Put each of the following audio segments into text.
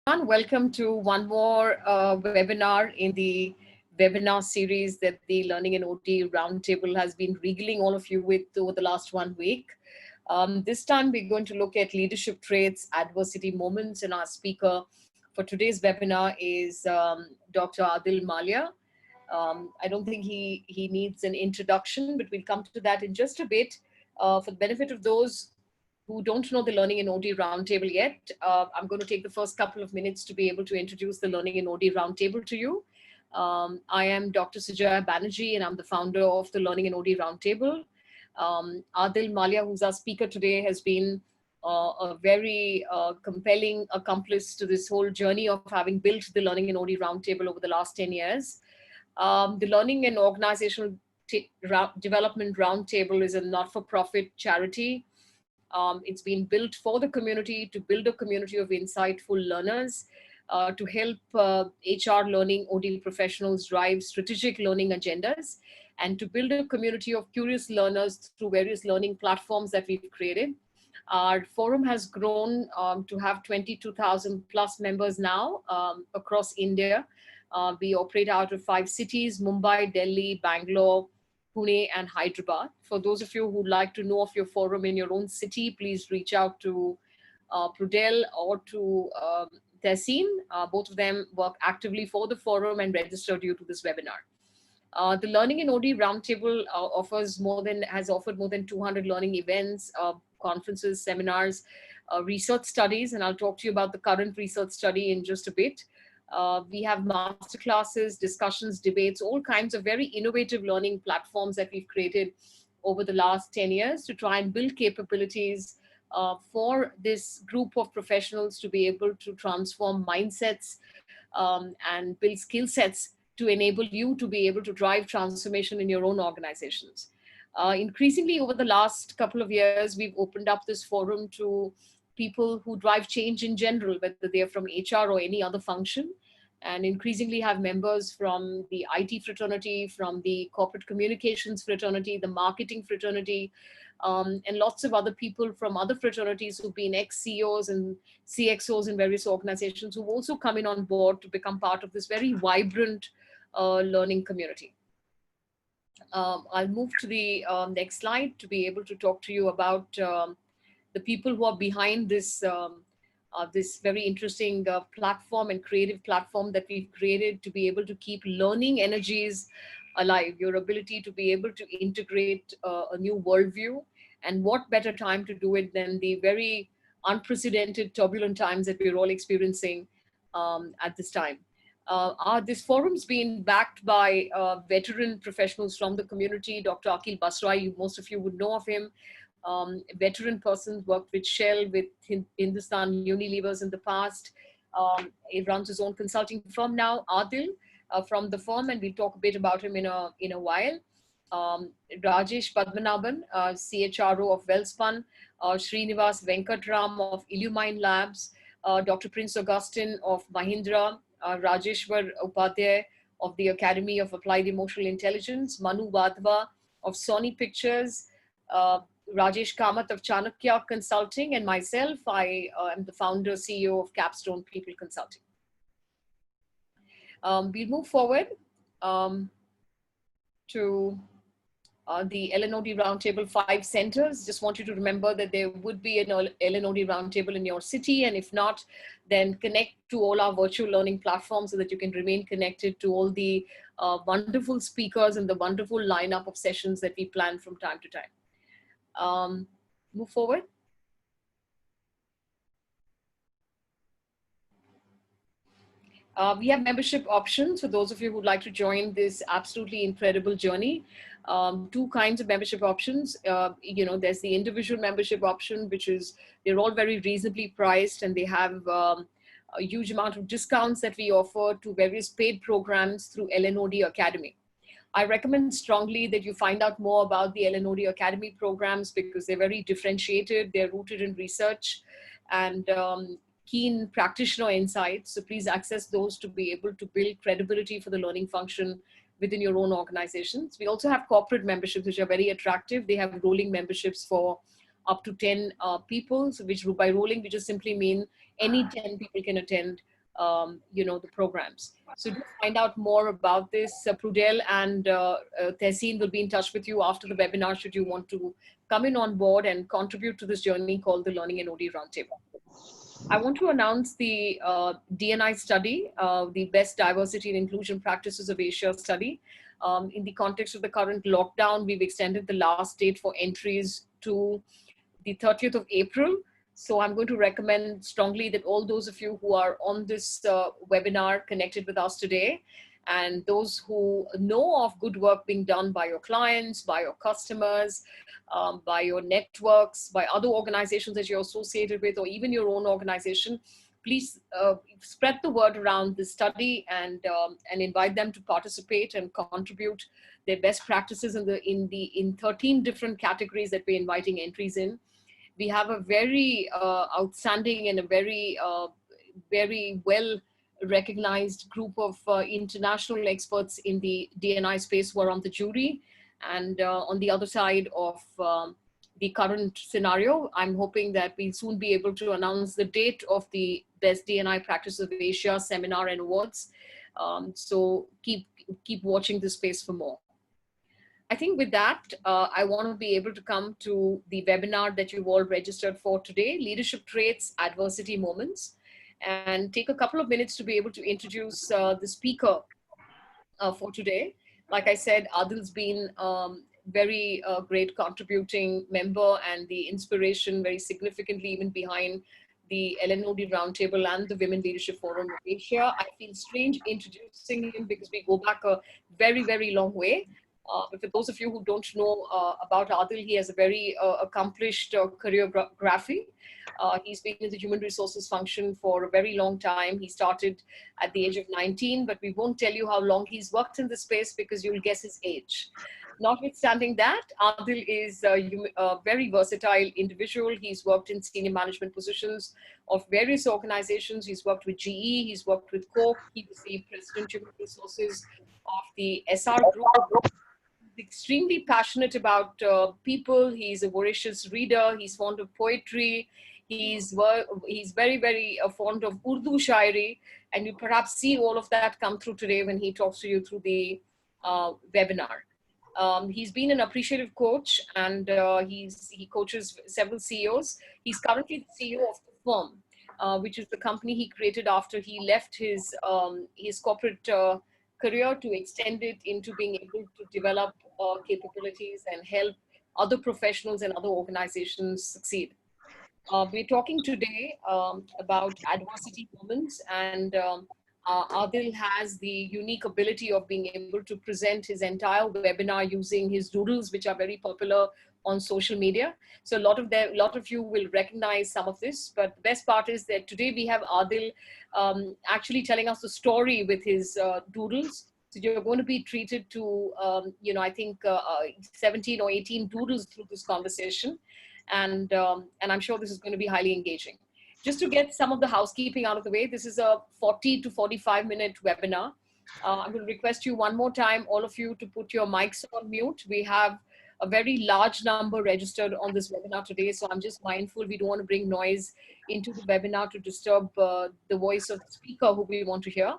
Welcome to one more webinar in the webinar series that the Learning and OT Roundtable has been regaling all of you with over the last 1 week. This time we're going to look at leadership traits, adversity moments, and our speaker for today's webinar is Dr. Adil Malia. I don't think he needs an introduction, but we'll come to that in just a bit. For the benefit of those who don't know the Learning and OT Roundtable yet, I'm going to take the first couple of minutes to be able to introduce the Learning and OT Roundtable to you. I am Dr. Sujaya Banerjee, and I'm the founder of the Learning and OT Roundtable. Adil Malia, who's our speaker today, has been a very compelling accomplice to this whole journey of having built the Learning and OT Roundtable over the last 10 years. The Learning and Organizational Development Roundtable is a not-for-profit charity. It's been built for the community to build a community of insightful learners, to help HR learning OT professionals drive strategic learning agendas, and to build a community of curious learners through various learning platforms that we've created. Our forum has grown to have 22,000 plus members now across India. We operate out of 5 cities: Mumbai, Delhi, Bangalore, Pune, and Hyderabad. For those of you who'd like to know of your forum in your own city, please reach out to Prudel or to Tessin. Both of them work actively for the forum and registered you to this webinar. The Learning and OT Roundtable has offered more than 200 learning events, conferences, seminars, research studies, and I'll talk to you about the current research study in just a bit. We have masterclasses, discussions, debates, all kinds of very innovative learning platforms that we've created over the last 10 years to try and build capabilities for this group of professionals to be able to transform mindsets and build skill sets to enable you to be able to drive transformation in your own organizations. Increasingly over the last couple of years, we've opened up this forum to people who drive change in general, whether they're from HR or any other function, and increasingly have members from the IT fraternity, from the corporate communications fraternity, the marketing fraternity, and lots of other people from other fraternities who've been ex-CEOs and CXOs in various organizations who've also come in on board to become part of this very vibrant learning community. I'll move to the next slide to be able to talk to you about the people who are behind this this very interesting platform and creative platform that we've created to be able to keep learning energies alive, your ability to be able to integrate a new worldview. And what better time to do it than the very unprecedented turbulent times that we're all experiencing at this time. This forum's been backed by veteran professionals from the community. Dr. Akil Basrai, most of you would know of him. Veteran person, worked with Shell, with Hindustan Unilevers in the past. He runs his own consulting firm now. Adil from the firm, and we'll talk a bit about him in a while. Rajesh Padmanabhan, CHRO of Wellspun. Srinivas Venkatram of Illumine Labs. Dr. Prince Augustine of Mahindra. Rajeshwar Upadhyay of the Academy of Applied Emotional Intelligence. Manu Wadhwa of Sony Pictures. Rajesh Kamath of Chanakya Consulting, and myself, I am the founder, CEO of Capstone People Consulting. We'll move forward to the LNOD Roundtable 5 centers. Just want you to remember that there would be an LNOD Roundtable in your city, and if not, then connect to all our virtual learning platforms so that you can remain connected to all the wonderful speakers and the wonderful lineup of sessions that we plan from time to time. Move forward. We have membership options for those of you who'd like to join this absolutely incredible journey. 2 kinds of membership options. There's the individual membership option, which is, they're all very reasonably priced, and they have a huge amount of discounts that we offer to various paid programs through LNOD Academy. I recommend strongly that you find out more about the LNOD Academy programs because they're very differentiated, they're rooted in research and keen practitioner insights. So please access those to be able to build credibility for the learning function within your own organizations. We also have corporate memberships, which are very attractive. They have rolling memberships for up to 10 people, so which by rolling, we just simply mean any 10 people can attend the programs. So do find out more about this. Prudel and Tehseen will be in touch with you after the webinar should you want to come in on board and contribute to this journey called the Learning and OD Roundtable. I want to announce the DNI study, the Best Diversity and Inclusion Practices of Asia study. In the context of the current lockdown, we've extended the last date for entries to the 30th of April. So I'm going to recommend strongly that all those of you who are on this webinar connected with us today, and those who know of good work being done by your clients, by your customers, by your networks, by other organizations that you're associated with, or even your own organization, please spread the word around the study and invite them to participate and contribute their best practices in 13 different categories that we're inviting entries in. We have a very outstanding and a very well recognized group of international experts in the DNI space who are on the jury. And on the other side of the current scenario, I'm hoping that we'll soon be able to announce the date of the Best DNI Practice of Asia seminar and awards. So keep watching this space for more. I think with that, I want to be able to come to the webinar that you've all registered for today, Leadership Traits, Adversity Moments, and take a couple of minutes to be able to introduce the speaker for today. Like I said, Adil's been very great contributing member and the inspiration very significantly even behind the LNOD Roundtable and the Women Leadership Forum of Asia. I feel strange introducing him because we go back a very, very long way. But for those of you who don't know about Adil, he has a very accomplished careerography. He's been in the human resources function for a very long time. He started at the age of 19, but we won't tell you how long he's worked in this space because you'll guess his age. Notwithstanding that, Adil is a very versatile individual. He's worked in senior management positions of various organizations. He's worked with GE, he's worked with Coke, he was the president of human resources of the SR Group. Extremely passionate about people. He's a voracious reader. He's fond of poetry. He's very, very fond of Urdu shairi. And you perhaps see all of that come through today when he talks to you through the webinar. He's been an appreciative coach and he coaches several CEOs. He's currently the CEO of the firm, which is the company he created after he left his corporate career to extend it into being able to develop capabilities and help other professionals and other organizations succeed. We're talking today about adversity moments, and Adil has the unique ability of being able to present his entire webinar using his doodles, which are very popular on social media. So a lot of you will recognize some of this, but the best part is that today we have Adil actually telling us the story with his doodles. So you're going to be treated to, I think 17 or 18 doodles through this conversation. And I'm sure this is going to be highly engaging. Just to get some of the housekeeping out of the way, this is a 40 to 45-minute webinar. I'm going to request you one more time, all of you, to put your mics on mute. We have a very large number registered on this webinar today, so I'm just mindful we don't want to bring noise into the webinar to disturb the voice of the speaker who we want to hear.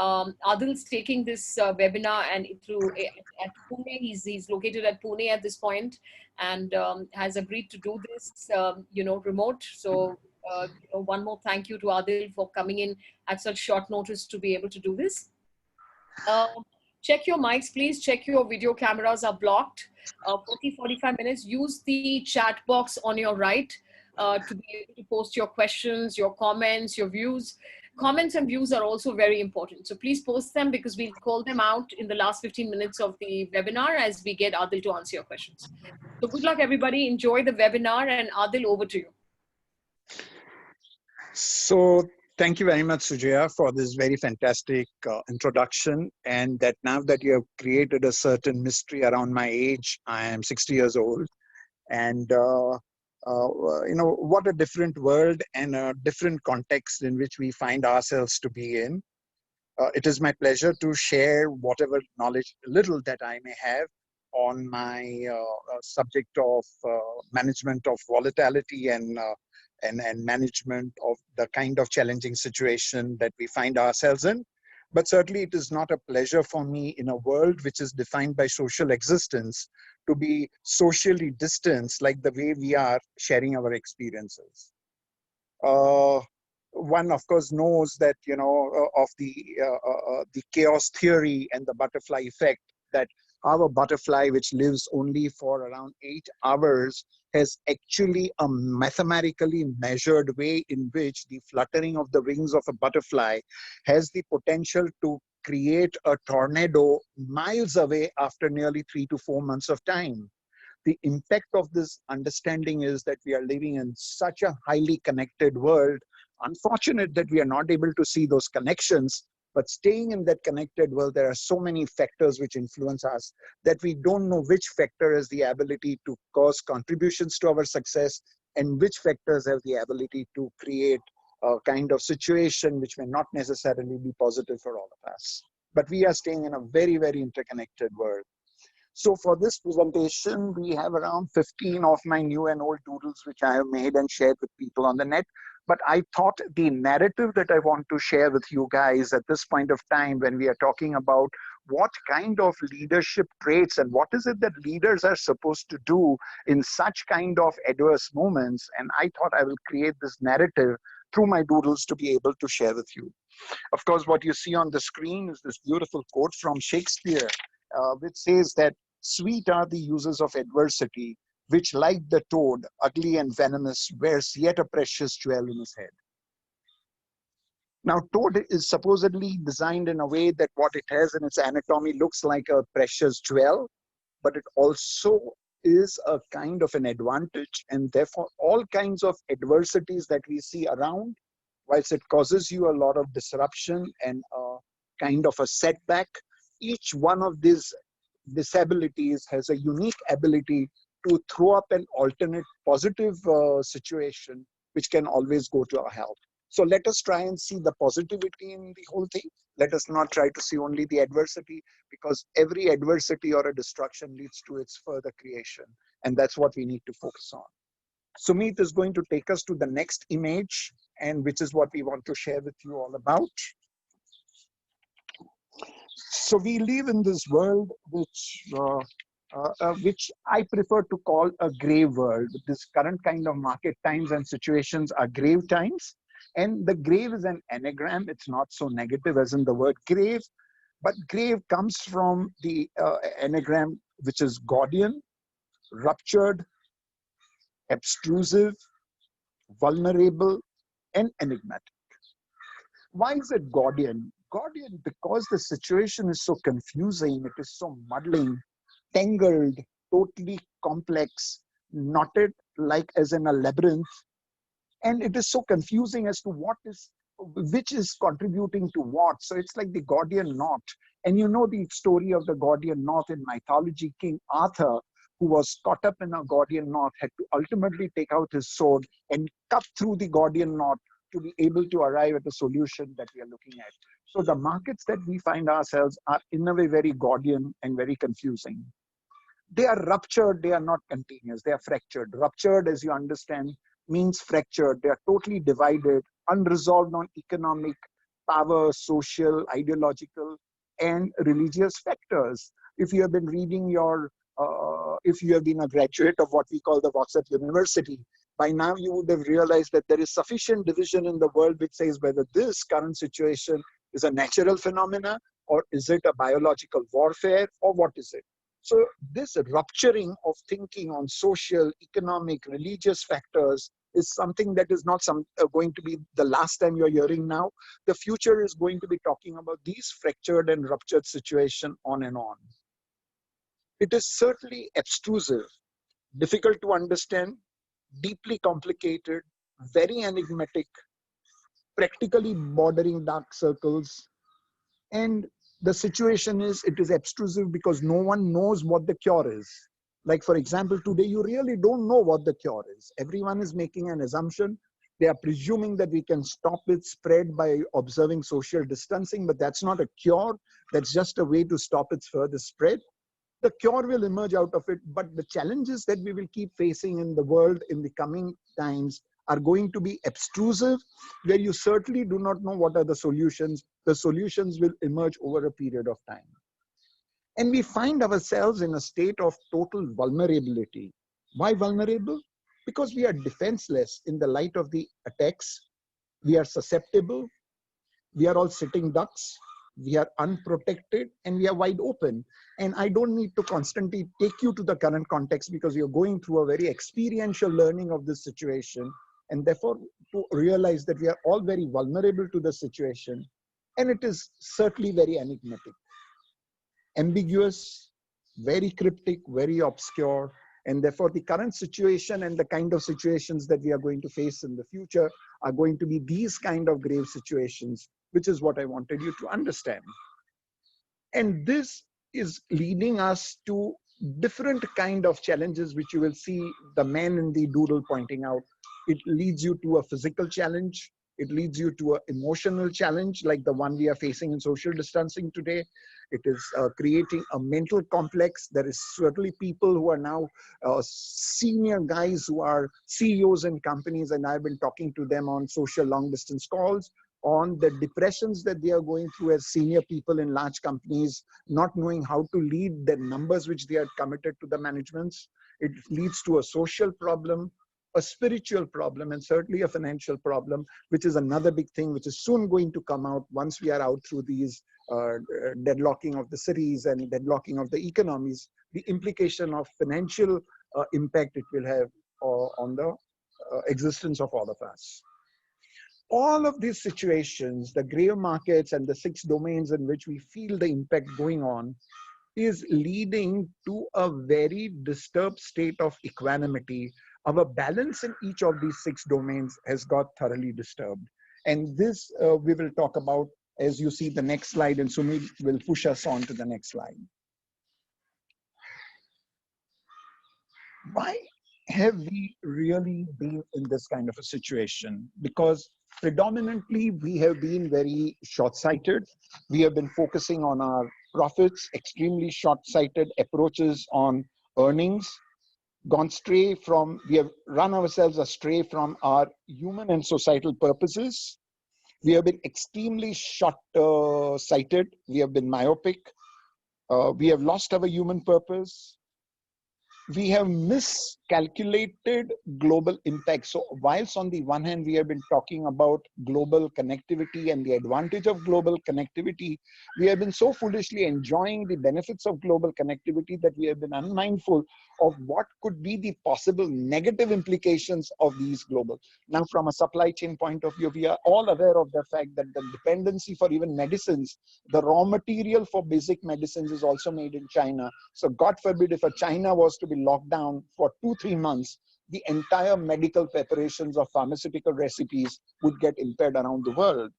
Adil's taking this webinar and through at Pune. He's located at Pune at this point and has agreed to do this, remote. So, one more thank you to Adil for coming in at such short notice to be able to do this. Check your mics, please. Check your video cameras are blocked. 40-45 minutes. Use the chat box on your right to be able to post your questions, your comments, your views. Comments and views are also very important. So please post them because we'll call them out in the last 15 minutes of the webinar as we get Adil to answer your questions. So good luck, everybody. Enjoy the webinar, and Adil, over to you. So thank you very much, Sujaya, for this very fantastic introduction. And that now that you have created a certain mystery around my age, I am 60 years old. And what a different world and a different context in which we find ourselves to be in. It is my pleasure to share whatever knowledge, little that I may have on my subject of management of volatility and and management of the kind of challenging situation that we find ourselves in. But certainly it is not a pleasure for me in a world which is defined by social existence to be socially distanced like the way we are sharing our experiences. Uh, One, of course, knows that, of the chaos theory and the butterfly effect, that our butterfly, which lives only for around 8 hours, has actually a mathematically measured way in which the fluttering of the wings of a butterfly has the potential to create a tornado miles away after nearly 3 to 4 months of time. The impact of this understanding is that we are living in such a highly connected world. Unfortunate that we are not able to see those connections, but staying in that connected world, there are so many factors which influence us that we don't know which factor has the ability to cause contributions to our success and which factors have the ability to create a kind of situation which may not necessarily be positive for all of us. But we are staying in a very, very interconnected world. So for this presentation, we have around 15 of my new and old doodles, which I have made and shared with people on the net. But I thought the narrative that I want to share with you guys at this point of time, when we are talking about what kind of leadership traits and what is it that leaders are supposed to do in such kind of adverse moments. And I thought I will create this narrative through my doodles to be able to share with you. Of course, what you see on the screen is this beautiful quote from Shakespeare, which says that sweet are the uses of adversity, which like the toad, ugly and venomous, wears yet a precious jewel in his head. Now, toad is supposedly designed in a way that what it has in its anatomy looks like a precious jewel, but it also is a kind of an advantage, and therefore all kinds of adversities that we see around, whilst it causes you a lot of disruption and a kind of a setback, each one of these disabilities has a unique ability to throw up an alternate positive situation which can always go to our help. So let us try and see the positivity in the whole thing. Let us not try to see only the adversity, because every adversity or a destruction leads to its further creation. And that's what we need to focus on. Sumit is going to take us to the next image, and which is what we want to share with you all about. So we live in this world which I prefer to call a grave world. This current kind of market times and situations are grave times. And the grave is an anagram. It's not so negative as in the word grave, but grave comes from the anagram, which is Gordian, ruptured, obtrusive, vulnerable, and enigmatic. Why is it Gordian? Gordian, because the situation is so confusing, it is so muddling, tangled, totally complex, knotted like as in a labyrinth, and it is so confusing as to which is contributing to what. So it's like the Gordian knot. And you know the story of the Gordian knot in mythology. King Arthur, who was caught up in a Gordian knot, had to ultimately take out his sword and cut through the Gordian knot to be able to arrive at the solution that we are looking at. So the markets that we find ourselves are in a way very Gordian and very confusing. They are ruptured, they are not continuous, they are fractured. Ruptured, as you understand, means fractured. They are totally divided, unresolved on economic, power, social, ideological, and religious factors. If you have been reading if you have been a graduate of what we call the WhatsApp University, by now you would have realized that there is sufficient division in the world which says whether this current situation is a natural phenomena, or is it a biological warfare, or what is it? So this rupturing of thinking on social, economic, religious factors is something that is not going to be the last time you're hearing now. The future is going to be talking about these fractured and ruptured situations on and on. It is certainly abstrusive, difficult to understand, deeply complicated, very enigmatic, practically bordering dark circles. And the situation is, it is abstrusive because no one knows what the cure is. Like, for example, today, you really don't know what the cure is. Everyone is making an assumption. They are presuming that we can stop its spread by observing social distancing, but that's not a cure. That's just a way to stop its further spread. The cure will emerge out of it, but the challenges that we will keep facing in the world in the coming times are going to be abstrusive, where you certainly do not know what are the solutions. The solutions will emerge over a period of time. And we find ourselves in a state of total vulnerability. Why vulnerable? Because we are defenseless in the light of the attacks. We are susceptible. We are all sitting ducks. We are unprotected and we are wide open. And I don't need to constantly take you to the current context because you're going through a very experiential learning of this situation. And therefore, to realize that we are all very vulnerable to the situation. And it is certainly very enigmatic, ambiguous, very cryptic, very obscure. And therefore, the current situation and the kind of situations that we are going to face in the future are going to be these kind of grave situations, which is what I wanted you to understand. And this is leading us to different kind of challenges, which you will see the man in the doodle pointing out. It leads you to a physical challenge. It leads you to an emotional challenge like the one we are facing in social distancing today. It is creating a mental complex. There is certainly people who are now senior guys who are CEOs in companies, and I've been talking to them on social long distance calls on the depressions that they are going through as senior people in large companies, not knowing how to lead the numbers which they are committed to the managements. It leads to a social problem, a spiritual problem, and certainly a financial problem, which is another big thing, which is soon going to come out once we are out through these deadlocking of the cities and deadlocking of the economies, the implication of financial impact it will have on the existence of all of us. All of these situations, the grave markets and the 6 domains in which we feel the impact going on, is leading to a very disturbed state of equanimity. Our balance in each of these 6 domains has got thoroughly disturbed. And this we will talk about as you see the next slide, and Sumit will push us on to the next slide. Why have we really been in this kind of a situation? Because predominantly we have been very short-sighted. We have been focusing on our profits, extremely short-sighted approaches on earnings, we have run ourselves astray from our human and societal purposes. We have been extremely short-sighted. We have been myopic. We have lost our human purpose. We have miscalculated global impact. So whilst on the one hand, we have been talking about global connectivity and the advantage of global connectivity, we have been so foolishly enjoying the benefits of global connectivity that we have been unmindful of what could be the possible negative implications of these global. Now, from a supply chain point of view, we are all aware of the fact that the dependency for even medicines, the raw material for basic medicines is also made in China. So God forbid if a China was to be locked down for 2-3 months, the entire medical preparations of pharmaceutical recipes would get impaired around the world.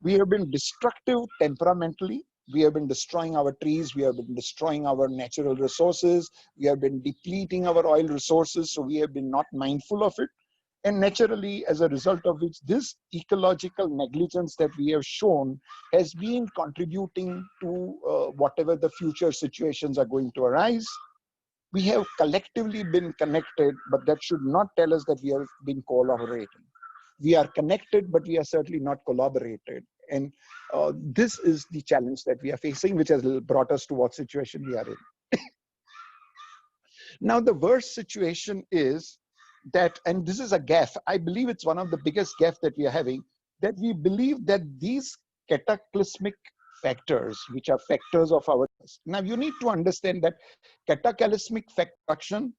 We have been destructive temperamentally. We have been destroying our trees. We have been destroying our natural resources. We have been depleting our oil resources. So we have been not mindful of it. And naturally, as a result of which, this ecological negligence that we have shown has been contributing to whatever the future situations are going to arise. We have collectively been connected, but that should not tell us that we have been collaborating. We are connected, but we are certainly not collaborated. And this is the challenge that we are facing, which has brought us to what situation we are in. Now, the worst situation is that, and this is a gaffe, I believe it's one of the biggest gaffe that we are having, that we believe that these cataclysmic factors, which are factors of our, now you need to understand that cataclysmic faction,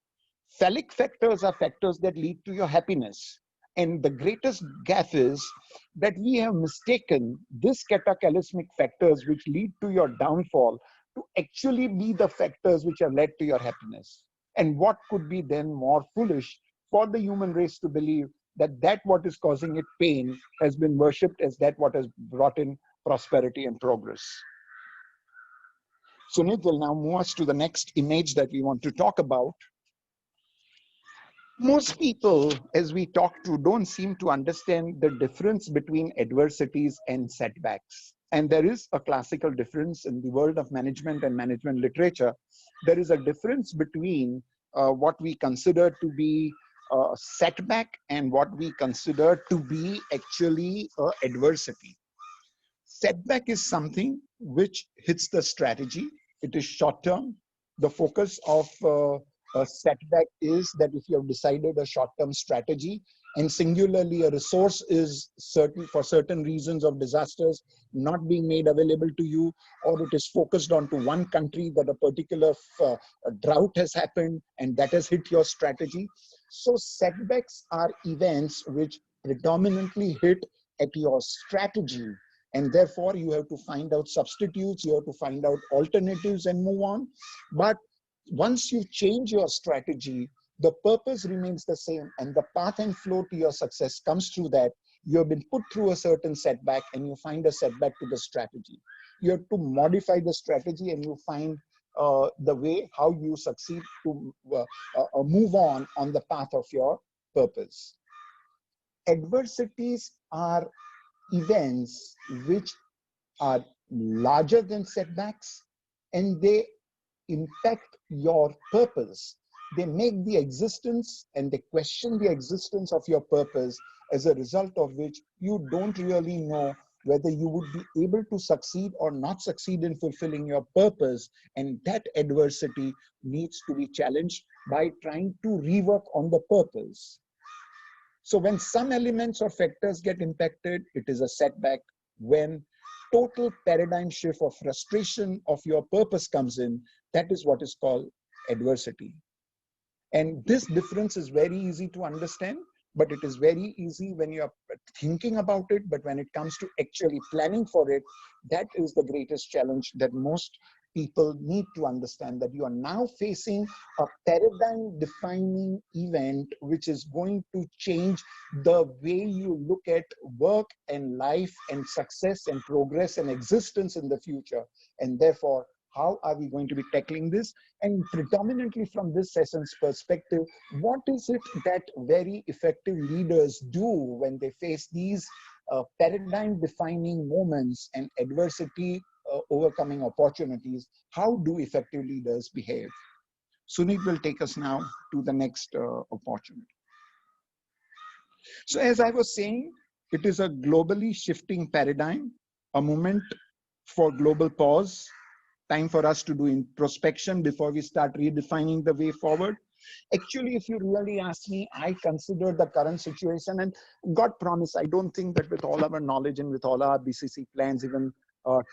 phallic factors are factors that lead to your happiness. And the greatest gaffe is that we have mistaken these cataclysmic factors which lead to your downfall to actually be the factors which have led to your happiness. And what could be then more foolish for the human race to believe that what is causing it pain has been worshipped as that what has brought in prosperity and progress. Sunit will now move us to the next image that we want to talk about. Most people, as we talk to, don't seem to understand the difference between adversities and setbacks. And there is a classical difference in the world of management and management literature. There is a difference between what we consider to be setback and what we consider to be actually adversity. Setback is something which hits the strategy. It is short term. The focus of a setback is that if you have decided a short term strategy and singularly a resource is certain for certain reasons of disasters not being made available to you, or it is focused onto one country that a particular drought has happened and that has hit your strategy. So setbacks are events which predominantly hit at your strategy, and therefore you have to find out substitutes, you have to find out alternatives and move on. But once you change your strategy, the purpose remains the same, and the path and flow to your success comes through that. You have been put through a certain setback and you find a setback to the strategy. You have to modify the strategy and you find the way how you succeed to move on the path of your purpose. Adversities are events which are larger than setbacks, and they impact your purpose. They make the existence and they question the existence of your purpose, as a result of which you don't really know whether you would be able to succeed or not succeed in fulfilling your purpose. And that adversity needs to be challenged by trying to rework on the purpose. So when some elements or factors get impacted, it is a setback. When total paradigm shift or frustration of your purpose comes in, that is what is called adversity. And this difference is very easy to understand, but it is very easy when you're thinking about it. But when it comes to actually planning for it, that is the greatest challenge that most people need to understand, that you are now facing a paradigm defining event which is going to change the way you look at work and life and success and progress and existence in the future. And therefore, how are we going to be tackling this? And predominantly from this session's perspective, what is it that very effective leaders do when they face these paradigm defining moments and adversity overcoming opportunities? How do effective leaders behave? Sunit will take us now to the next opportunity. So as I was saying, it is a globally shifting paradigm, a moment for global pause, time for us to do introspection before we start redefining the way forward. Actually, if you really ask me, I consider the current situation, and God promise, I don't think that with all our knowledge and with all our BCC plans, even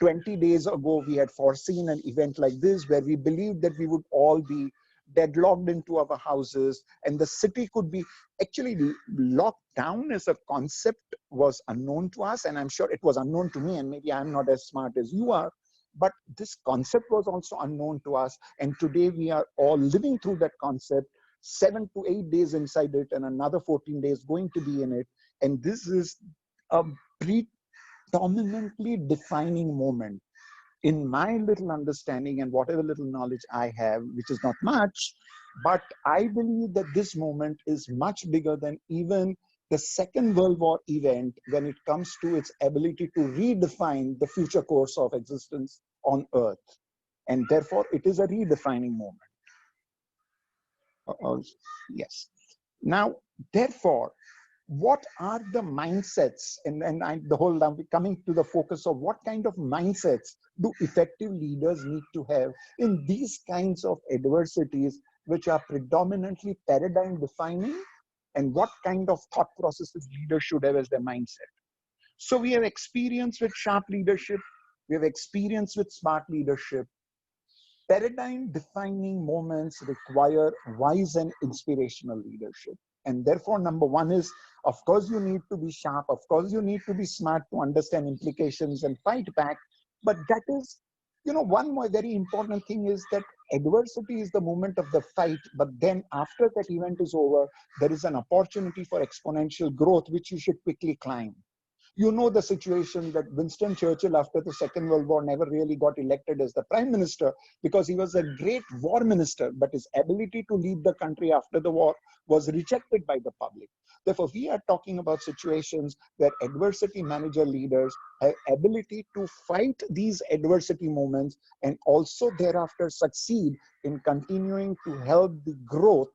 20 days ago, we had foreseen an event like this where we believed that we would all be deadlocked into our houses and the city could be actually locked down. As a concept was unknown to us, and I'm sure it was unknown to me, and maybe I'm not as smart as you are, but this concept was also unknown to us. And today we are all living through that concept, 7 to 8 days inside it and another 14 days going to be in it. And this is a predominantly defining moment in my little understanding and whatever little knowledge I have, which is not much, but I believe that this moment is much bigger than even the Second World War event when it comes to its ability to redefine the future course of existence on Earth. And therefore, it is a redefining moment. Yes. Now, therefore, what are the mindsets, the whole I'm coming to the focus of what kind of mindsets do effective leaders need to have in these kinds of adversities, which are predominantly paradigm defining, and what kind of thought processes leaders should have as their mindset. So we have experience with sharp leadership, we have experience with smart leadership. Paradigm defining moments require wise and inspirational leadership. And therefore, number one is, of course, you need to be sharp. Of course, you need to be smart to understand implications and fight back. But that is, one more very important thing is that adversity is the moment of the fight. But then after that event is over, there is an opportunity for exponential growth, which you should quickly climb. You know the situation that Winston Churchill, after the Second World War, never really got elected as the prime minister because he was a great war minister, but his ability to lead the country after the war was rejected by the public. Therefore, we are talking about situations where adversity manager leaders have ability to fight these adversity moments and also thereafter succeed in continuing to help the growth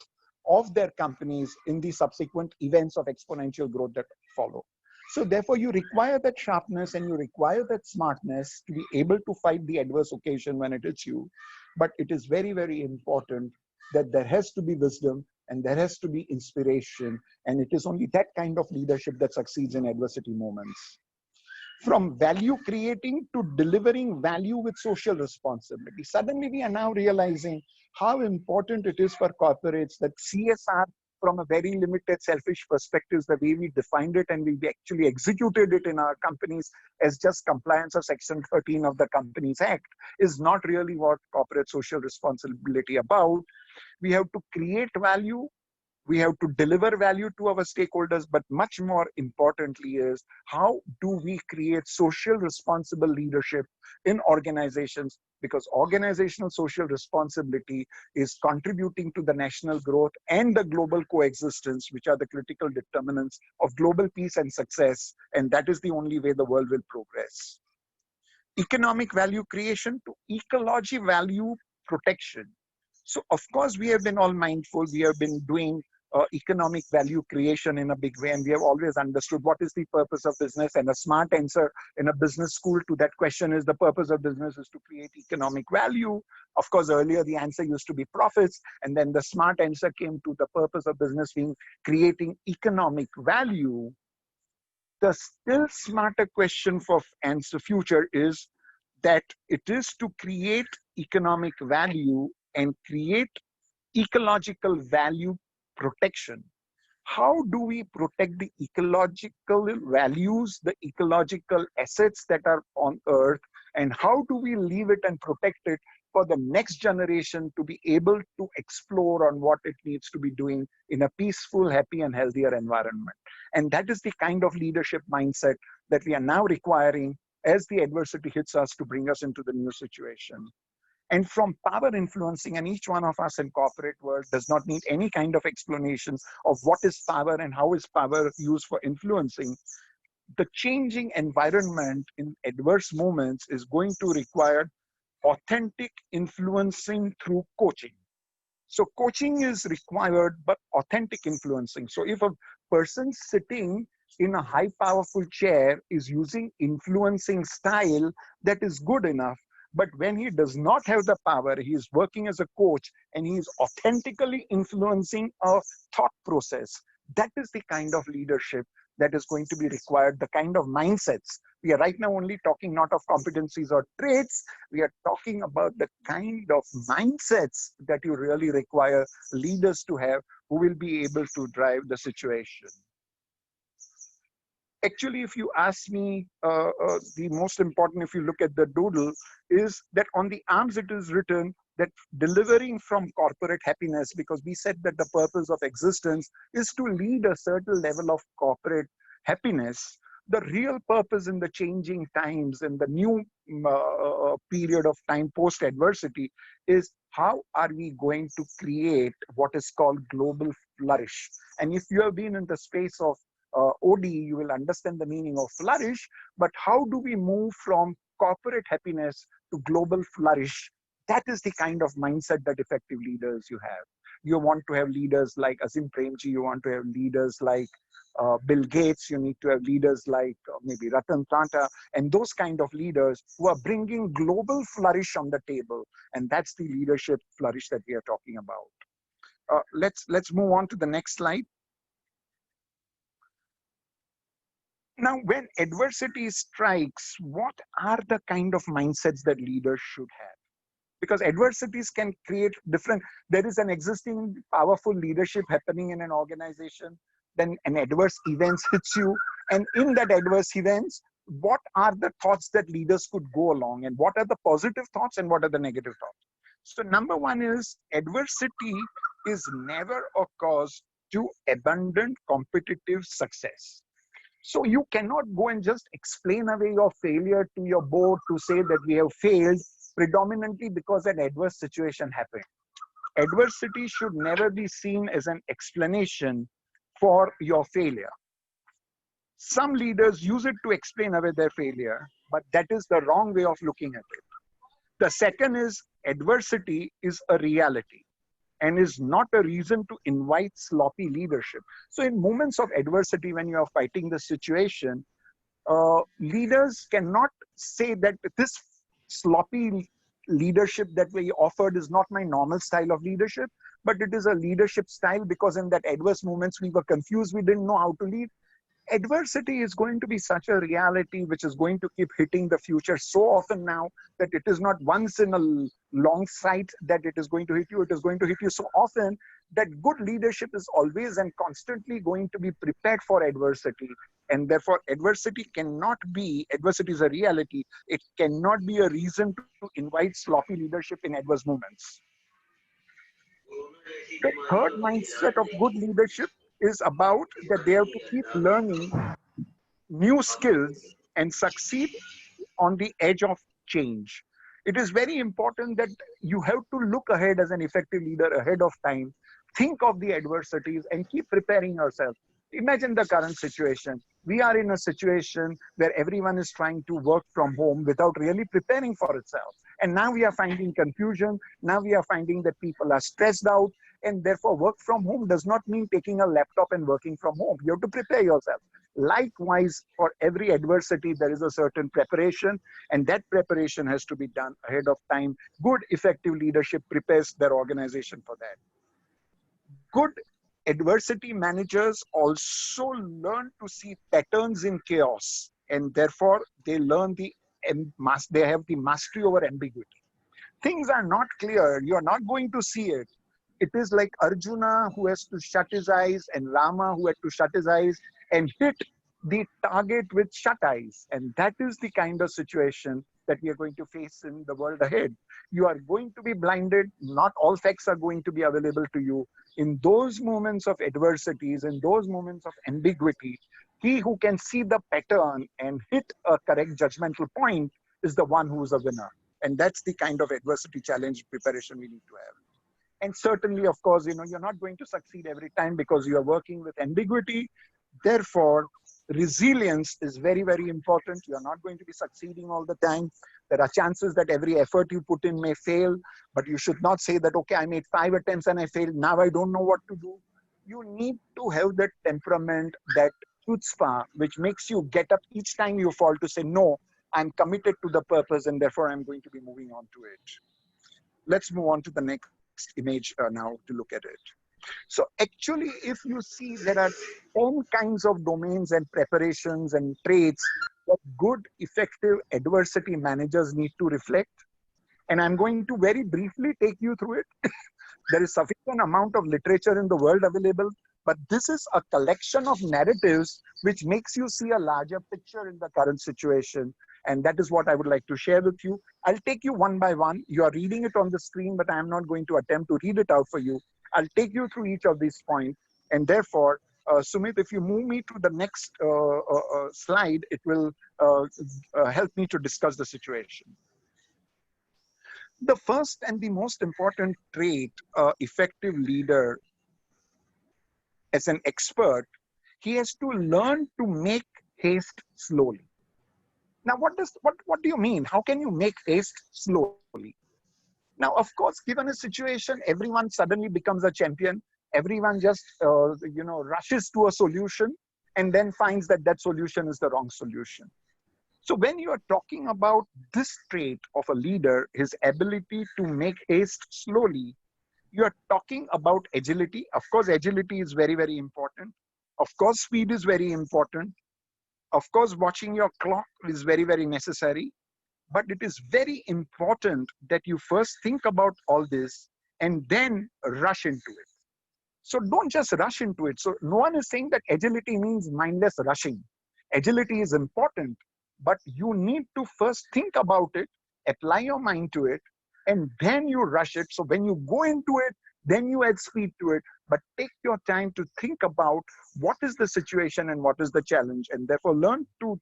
of their companies in the subsequent events of exponential growth that follow. So therefore, you require that sharpness and you require that smartness to be able to fight the adverse occasion when it hits you. But it is very, very important that there has to be wisdom and there has to be inspiration. And it is only that kind of leadership that succeeds in adversity moments. From value creating to delivering value with social responsibility. Suddenly we are now realizing how important it is for corporates that CSR, from a very limited selfish perspective, the way we defined it and we actually executed it in our companies as just compliance of Section 13 of the Companies Act, is not really what corporate social responsibility about. We have to create value, we have to deliver value to our stakeholders, but much more importantly is how do we create social responsible leadership in organizations, because organizational social responsibility is contributing to the national growth and the global coexistence, which are the critical determinants of global peace and success, and that is the only way the world will progress. Economic value creation to ecology value protection. So of course, we have been all mindful. We have been doing economic value creation in a big way, and we have always understood what is the purpose of business. And a smart answer in a business school to that question is the purpose of business is to create economic value. Of course, earlier the answer used to be profits, and then the smart answer came to the purpose of business being creating economic value. The still smarter question for answer future is that it is to create economic value and create ecological value protection. How do we protect the ecological values, the ecological assets that are on Earth, and how do we leave it and protect it for the next generation to be able to explore on what it needs to be doing in a peaceful, happy, and healthier environment? And that is the kind of leadership mindset that we are now requiring as the adversity hits us to bring us into the new situation. And from power influencing, and each one of us in corporate world does not need any kind of explanation of what is power and how is power used for influencing. The changing environment in adverse moments is going to require authentic influencing through coaching. So coaching is required, but authentic influencing. So if a person sitting in a high powerful chair is using influencing style, that is good enough. But when he does not have the power, he is working as a coach and he is authentically influencing a thought process. That is the kind of leadership that is going to be required, the kind of mindsets. We are right now only talking not of competencies or traits, we are talking about the kind of mindsets that you really require leaders to have who will be able to drive the situation. Actually, if you ask me, the most important, if you look at the doodle, is that on the arms it is written that delivering from corporate happiness, because we said that the purpose of existence is to lead a certain level of corporate happiness. The real purpose in the changing times and the new period of time post adversity is how are we going to create what is called global flourish. And if you have been in the space of OD, you will understand the meaning of flourish, but how do we move from corporate happiness to global flourish? That is the kind of mindset that effective leaders you have. You want to have leaders like Azim Premji, you want to have leaders like Bill Gates, you need to have leaders like maybe Ratan Tata, and those kind of leaders who are bringing global flourish on the table. And that's the leadership flourish that we are talking about. Let's move on to the next slide. Now, when adversity strikes, what are the kind of mindsets that leaders should have? Because adversities can create different, there is an existing powerful leadership happening in an organization, then an adverse event hits you, and in that adverse events, what are the thoughts that leaders could go along, and what are the positive thoughts and what are the negative thoughts? So number one is adversity is never a cause to abundant competitive success. So you cannot go and just explain away your failure to your board to say that we have failed predominantly because an adverse situation happened. Adversity should never be seen as an explanation for your failure. Some leaders use it to explain away their failure, but that is the wrong way of looking at it. The second is adversity is a reality. and is not a reason to invite sloppy leadership. So in moments of adversity, when you are fighting the situation, leaders cannot say that this sloppy leadership that we offered is not my normal style of leadership, but it is a leadership style because in that adverse moments we were confused, we didn't know how to lead. Adversity is going to be such a reality which is going to keep hitting the future so often now that it is not once in a long sight that it is going to hit you. It is going to hit you so often that good leadership is always and constantly going to be prepared for adversity. And therefore, adversity is a reality. It cannot be a reason to invite sloppy leadership in adverse moments. The third mindset of good leadership is about that they have to keep learning new skills and succeed on the edge of change. It is very important that you have to look ahead as an effective leader ahead of time, think of the adversities, and keep preparing yourself. Imagine the current situation. We are in a situation where everyone is trying to work from home without really preparing for itself. And now we are finding confusion. Now we are finding that people are stressed out. And therefore, work from home does not mean taking a laptop and working from home. You have to prepare yourself. Likewise, for every adversity, there is a certain preparation, and that preparation has to be done ahead of time. Good, effective leadership prepares their organization for that. Good adversity managers also learn to see patterns in chaos, and therefore they learn they have the mastery over ambiguity. Things are not clear, you are not going to see it. It is like Arjuna who has to shut his eyes and Rama who had to shut his eyes and hit the target with shut eyes. And that is the kind of situation that we are going to face in the world ahead. You are going to be blinded. Not all facts are going to be available to you. In those moments of adversities, in those moments of ambiguity, he who can see the pattern and hit a correct judgmental point is the one who is a winner. And that's the kind of adversity challenge preparation we need to have. And certainly, of course, you're not going to succeed every time because you are working with ambiguity. Therefore, resilience is very, very important. You are not going to be succeeding all the time. There are chances that every effort you put in may fail, but you should not say that, okay, I made 5 attempts and I failed. Now I don't know what to do. You need to have that temperament, that chutzpah, which makes you get up each time you fall to say, no, I'm committed to the purpose and therefore I'm going to be moving on to it. Let's move on to the next image now to look at it. So actually, if you see, there are 10 kinds of domains and preparations and traits that good, effective adversity managers need to reflect. And I'm going to very briefly take you through it. There is sufficient amount of literature in the world available, but this is a collection of narratives which makes you see a larger picture in the current situation. And that is what I would like to share with you. I'll take you one by one. You are reading it on the screen, but I'm not going to attempt to read it out for you. I'll take you through each of these points. And therefore, Sumit, if you move me to the next slide, it will help me to discuss the situation. The first and the most important trait, effective leader as an expert, he has to learn to make haste slowly. Now, what do you mean? How can you make haste slowly? Now, of course, given a situation, everyone suddenly becomes a champion. Everyone just, rushes to a solution and then finds that that solution is the wrong solution. So when you are talking about this trait of a leader, his ability to make haste slowly, you are talking about agility. Of course, agility is very, very important. Of course, speed is very important. Of course, watching your clock is very, very necessary. But it is very important that you first think about all this and then rush into it. So don't just rush into it. So no one is saying that agility means mindless rushing. Agility is important, but you need to first think about it, apply your mind to it, and then you rush it. So when you go into it, then you add speed to it, but take your time to think about what is the situation and what is the challenge, and therefore learn to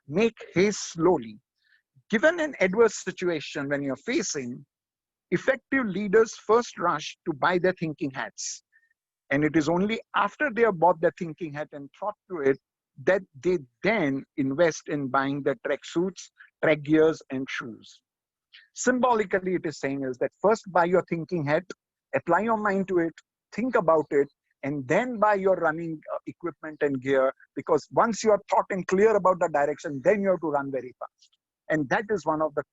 make haste slowly. Given an adverse situation when you're facing, effective leaders first rush to buy their thinking hats. And it is only after they have bought their thinking hat and thought to it that they then invest in buying their trek suits, trek gears, and shoes. Symbolically, it is saying is that first buy your thinking hat, Apply your mind to it, think about it, and then buy your running equipment and gear, because once you are thought and clear about the direction, then you have to run very fast. And that is one of the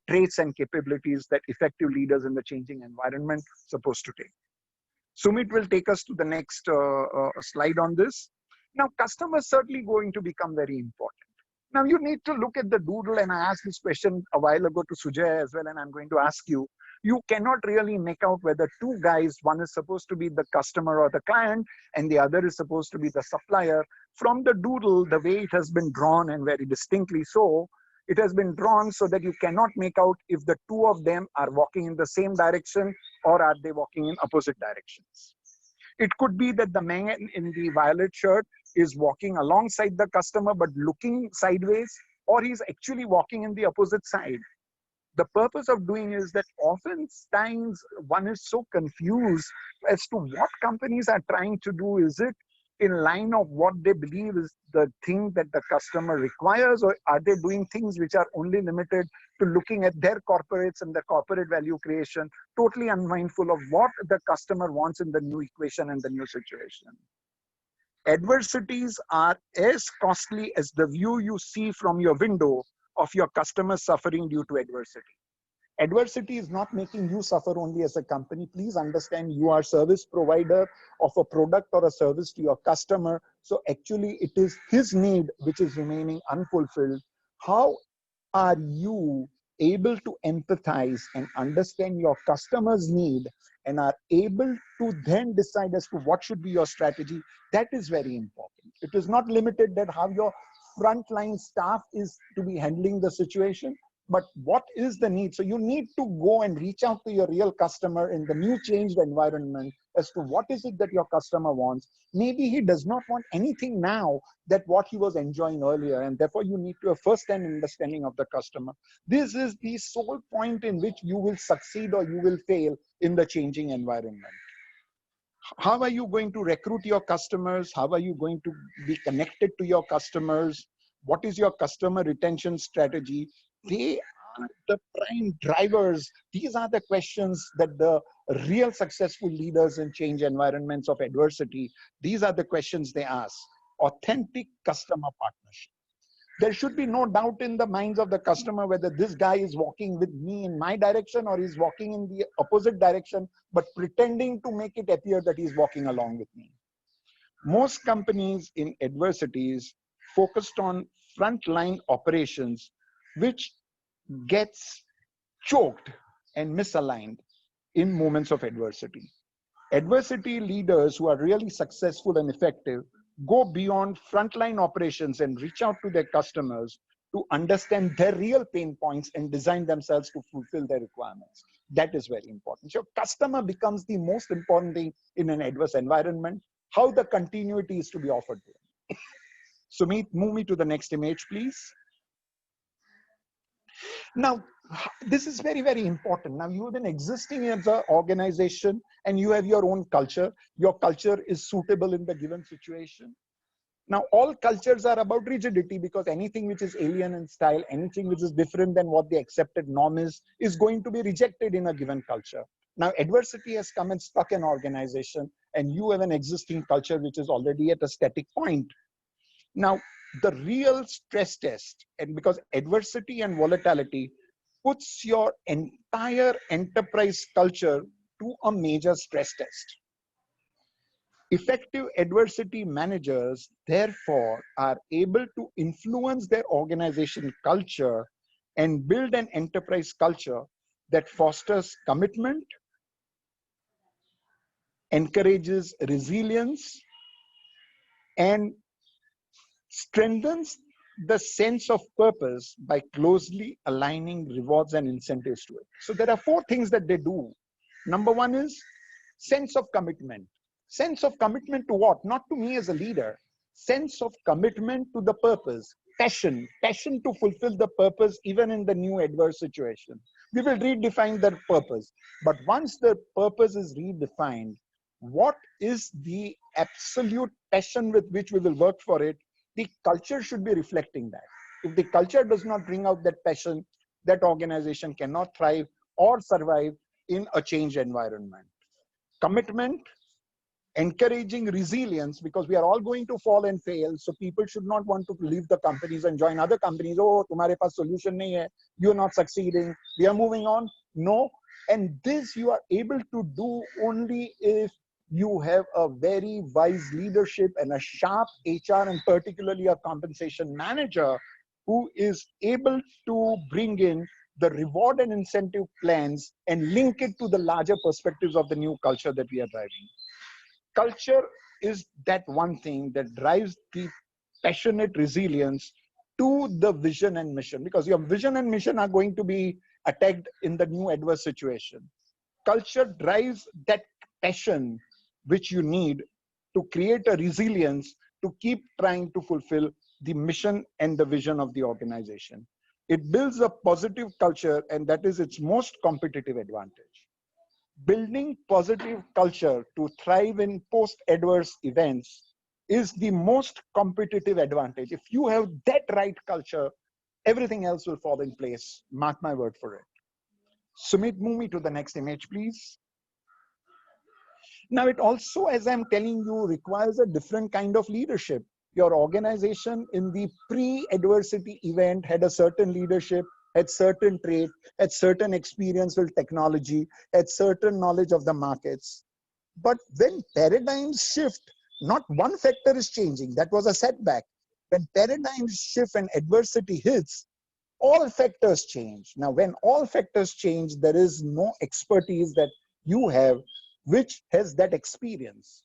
traits and capabilities that effective leaders in the changing environment supposed to take. Sumit will take us to the next slide on this. Now, customers certainly going to become very important. Now, you need to look at the doodle, and I asked this question a while ago to Sujay as well, and I'm going to ask you. You cannot really make out whether two guys, one is supposed to be the customer or the client, and the other is supposed to be the supplier. From the doodle, the way it has been drawn, and very distinctly so, it has been drawn so that you cannot make out if the two of them are walking in the same direction or are they walking in opposite directions. It could be that the man in the violet shirt is walking alongside the customer but looking sideways, or he's actually walking in the opposite side. The purpose of doing is that oftentimes one is so confused as to what companies are trying to do. Is it in line of what they believe is the thing that the customer requires, or are they doing things which are only limited to looking at their corporates and the corporate value creation, totally unmindful of what the customer wants in the new equation and the new situation? Adversities are as costly as the view you see from your window of your customers suffering due to adversity. Adversity is not making you suffer only as a company. Please understand, you are service provider of a product or a service to your customer. So actually it is his need which is remaining unfulfilled. How are you able to empathize and understand your customer's need and are able to then decide as to what should be your strategy? That is very important. It is not limited that how your frontline staff is to be handling the situation, but what is the need? So you need to go and reach out to your real customer in the new changed environment as to what is it that your customer wants. Maybe he does not want anything now that what he was enjoying earlier, and therefore you need to have first-hand understanding of the customer. This is the sole point in which you will succeed or you will fail in the changing environment. How are you going to recruit your customers? How are you going to be connected to your customers? What is your customer retention strategy? They are the prime drivers. These are the questions that the real successful leaders in change environments of adversity, these are the questions they ask. Authentic customer partnership. There should be no doubt in the minds of the customer whether this guy is walking with me in my direction or he's walking in the opposite direction, but pretending to make it appear that he's walking along with me. Most companies in adversities focused on frontline operations, which gets choked and misaligned in moments of adversity. Adversity leaders who are really successful and effective go beyond frontline operations and reach out to their customers to understand their real pain points and design themselves to fulfill their requirements. That is very important. So customer becomes the most important thing in an adverse environment, how the continuity is to be offered to them. Sumit, move me to the next image, please. Now, this is very, very important. Now, you have been existing as an organization and you have your own culture. Your culture is suitable in the given situation. Now, all cultures are about rigidity, because anything which is alien in style, anything which is different than what the accepted norm is going to be rejected in a given culture. Now, adversity has come and stuck an organization, and you have an existing culture which is already at a static point. Now, the real stress test, and because adversity and volatility puts your entire enterprise culture to a major stress test. Effective adversity managers, therefore, are able to influence their organization culture and build an enterprise culture that fosters commitment, encourages resilience, and strengthens the sense of purpose by closely aligning rewards and incentives to it. So there are four things that they do. Number one is sense of commitment. Sense of commitment to what? Not to me as a leader. Sense of commitment to the purpose. Passion. Passion to fulfill the purpose even in the new adverse situation. We will redefine that purpose. But once the purpose is redefined, what is the absolute passion with which we will work for it? The culture should be reflecting that. If the culture does not bring out that passion, that organization cannot thrive or survive in a changed environment. Commitment, encouraging resilience, because we are all going to fall and fail. So people should not want to leave the companies and join other companies. Oh, tumhare paas solution nahi hai, you're not succeeding, we are moving on. No. And this you are able to do only if you have a very wise leadership and a sharp HR, and particularly a compensation manager who is able to bring in the reward and incentive plans and link it to the larger perspectives of the new culture that we are driving. Culture is that one thing that drives the passionate resilience to the vision and mission, because your vision and mission are going to be attacked in the new adverse situation. Culture drives that passion which you need to create a resilience to keep trying to fulfill the mission and the vision of the organization. It builds a positive culture, and that is its most competitive advantage. Building positive culture to thrive in post-adverse events is the most competitive advantage. If you have that right culture, everything else will fall in place. Mark my word for it. Sumit, move me to the next image, please. Now, it also, as I'm telling you, requires a different kind of leadership. Your organization in the pre-adversity event had a certain leadership, had certain trait, had certain experience with technology, had certain knowledge of the markets. But when paradigms shift, not one factor is changing. That was a setback. When paradigms shift and adversity hits, all factors change. Now, when all factors change, there is no expertise that you have which has that experience.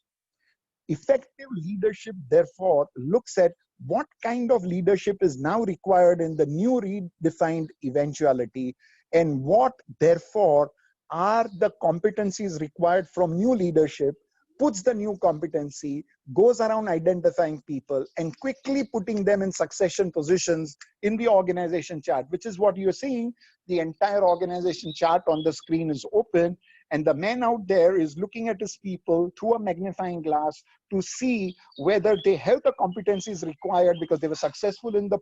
Effective leadership, therefore, looks at what kind of leadership is now required in the new redefined eventuality, and what, therefore, are the competencies required from new leadership, puts the new competency, goes around identifying people and quickly putting them in succession positions in the organization chart, which is what you're seeing. The entire organization chart on the screen is open, and the man out there is looking at his people through a magnifying glass to see whether they have the competencies required because they were successful in the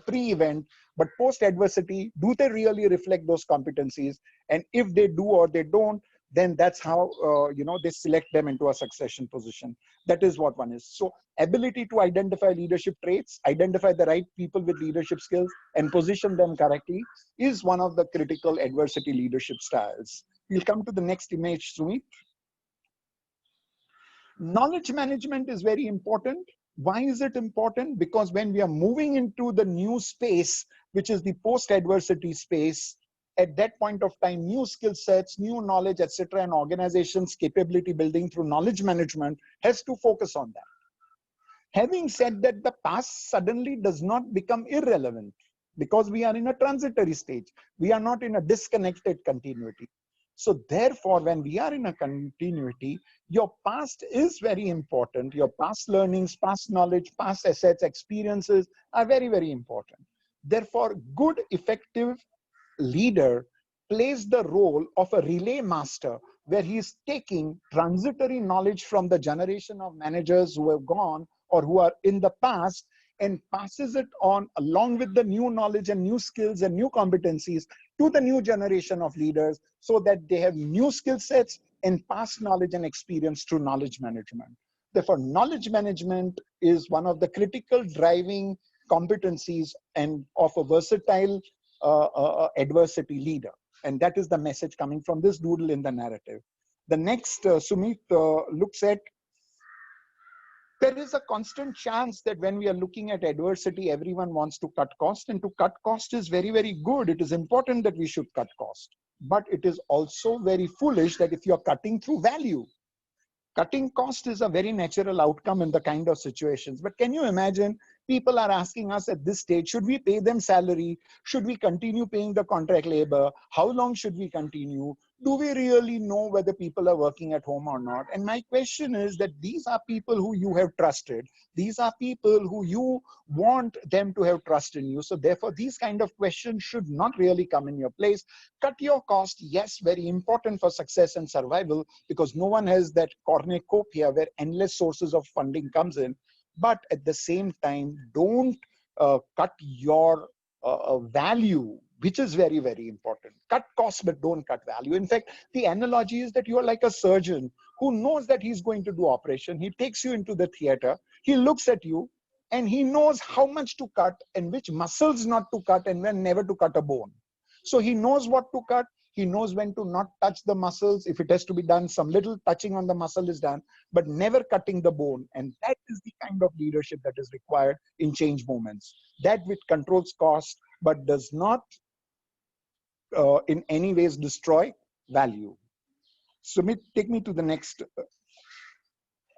pre-event, but post-adversity, do they really reflect those competencies? And if they do or they don't, then that's how they select them into a succession position. That is what one is. So ability to identify leadership traits, identify the right people with leadership skills, and position them correctly is one of the critical adversity leadership styles. We'll come to the next image, Sumit. Knowledge management is very important. Why is it important? Because when we are moving into the new space, which is the post-adversity space, at that point of time, new skill sets, new knowledge, etc., and organizations' capability building through knowledge management has to focus on that. Having said that, the past suddenly does not become irrelevant because we are in a transitory stage. We are not in a disconnected continuity. So therefore, when we are in a continuity, your past is very important. Your past learnings, past knowledge, past assets, experiences are very, very important. Therefore, good, effective leader plays the role of a relay master, where he is taking transitory knowledge from the generation of managers who have gone or who are in the past and passes it on along with the new knowledge and new skills and new competencies to the new generation of leaders, so that they have new skill sets and past knowledge and experience through knowledge management. Therefore, knowledge management is one of the critical driving competencies and of a versatile adversity leader. And that is the message coming from this doodle in the narrative. The next, Sumit, looks at, there is a constant chance that when we are looking at adversity, everyone wants to cut cost, and to cut cost is very, very good. It is important that we should cut cost, but it is also very foolish that if you are cutting through value, cutting cost is a very natural outcome in the kind of situations. But can you imagine, people are asking us at this stage, should we pay them salary? Should we continue paying the contract labor? How long should we continue? Do we really know whether people are working at home or not? And my question is that these are people who you have trusted. These are people who you want them to have trust in you. So therefore, these kind of questions should not really come in your place. Cut your cost, yes, very important for success and survival, because no one has that cornucopia where endless sources of funding comes in. But at the same time, don't cut your value which is very, very important. Cut costs, but don't cut value. In fact, the analogy is that you are like a surgeon who knows that he's going to do operation. He takes you into the theater, he looks at you, and he knows how much to cut and which muscles not to cut and when never to cut a bone. So he knows what to cut. He knows when to not touch the muscles. If it has to be done, some little touching on the muscle is done, but never cutting the bone. And that is the kind of leadership that is required in change moments. That which controls cost, but does not in any ways destroy value. Sumit, take me to the next.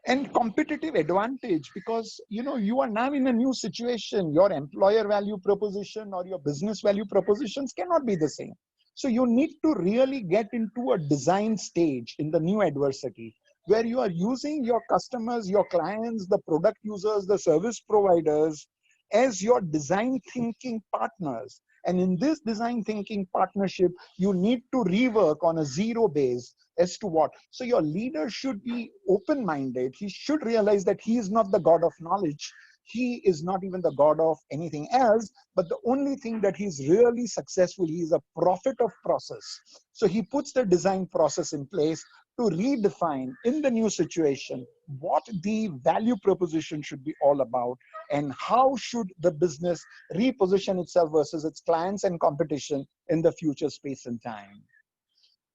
And competitive advantage, because you are now in a new situation. Your employer value proposition or your business value propositions cannot be the same. So you need to really get into a design stage in the new adversity, where you are using your customers, your clients, the product users, the service providers as your design thinking partners. And in this design thinking partnership, you need to rework on a zero base as to what. So your leader should be open-minded. He should realize that he is not the God of knowledge. He is not even the God of anything else, but the only thing that he's really successful, he is a prophet of process. So he puts the design process in place to redefine in the new situation what the value proposition should be all about and how should the business reposition itself versus its clients and competition in the future space and time.